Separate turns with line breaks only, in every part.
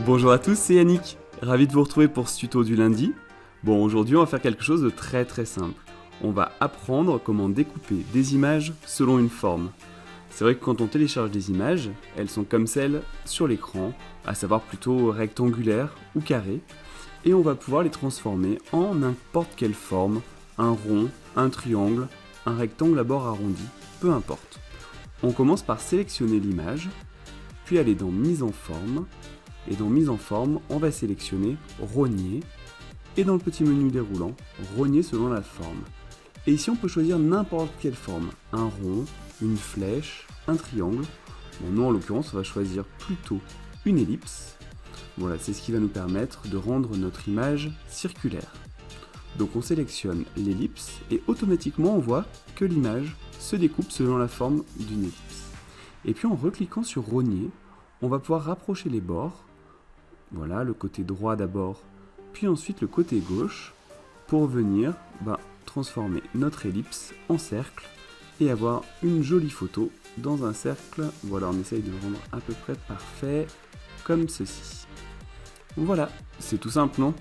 Bonjour à tous, c'est Yannick, ravi de vous retrouver pour ce tuto du lundi. Bon, aujourd'hui on va faire quelque chose de très simple. On va apprendre comment découper des images selon une forme. C'est vrai que quand on télécharge des images, elles sont comme celles sur l'écran, à savoir plutôt rectangulaires ou carrées, et on va pouvoir les transformer en n'importe quelle forme, un rond, un triangle, un rectangle à bord arrondi, peu importe. On commence par sélectionner l'image, puis aller dans Mise en forme, et dans Mise en forme, on va sélectionner Rogner, et dans le petit menu déroulant, Rogner selon la forme. Et ici on peut choisir n'importe quelle forme, un rond, une flèche, un triangle. Bon, nous en l'occurrence on va choisir plutôt une ellipse. Voilà, c'est ce qui va nous permettre de rendre notre image circulaire. Donc on sélectionne l'ellipse et automatiquement on voit que l'image se découpe selon la forme d'une ellipse. Et puis en recliquant sur Rogner, on va pouvoir rapprocher les bords. Voilà, le côté droit d'abord, puis ensuite le côté gauche, pour venir transformer notre ellipse en cercle et avoir une jolie photo dans un cercle. Voilà, on essaye de le rendre à peu près parfait, comme ceci. Voilà, c'est tout simple, non?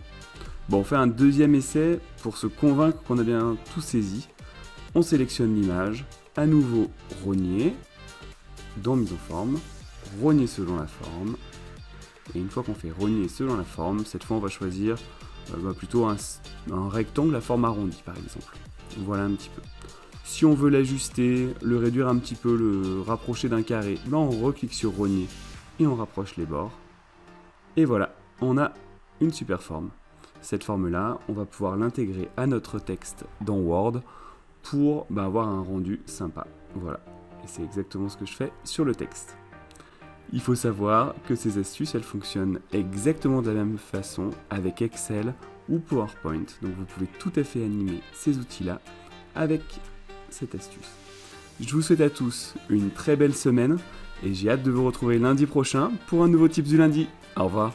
Bon, on fait un deuxième essai pour se convaincre qu'on a bien tout saisi. On sélectionne l'image, à nouveau Rogner, dans Mise en forme, Rogner selon la forme. Et une fois qu'on fait Rogner selon la forme, cette fois on va choisir plutôt un rectangle à forme arrondie par exemple. Voilà un petit peu. Si on veut l'ajuster, le réduire un petit peu, le rapprocher d'un carré, on reclique sur Rogner et on rapproche les bords. Et voilà, on a une super forme. Cette forme-là, on va pouvoir l'intégrer à notre texte dans Word pour avoir un rendu sympa. Voilà, et c'est exactement ce que je fais sur le texte. Il faut savoir que ces astuces, elles fonctionnent exactement de la même façon avec Excel ou PowerPoint. Donc vous pouvez tout à fait animer ces outils-là avec cette astuce. Je vous souhaite à tous une très belle semaine et j'ai hâte de vous retrouver lundi prochain pour un nouveau Tips du lundi. Au revoir.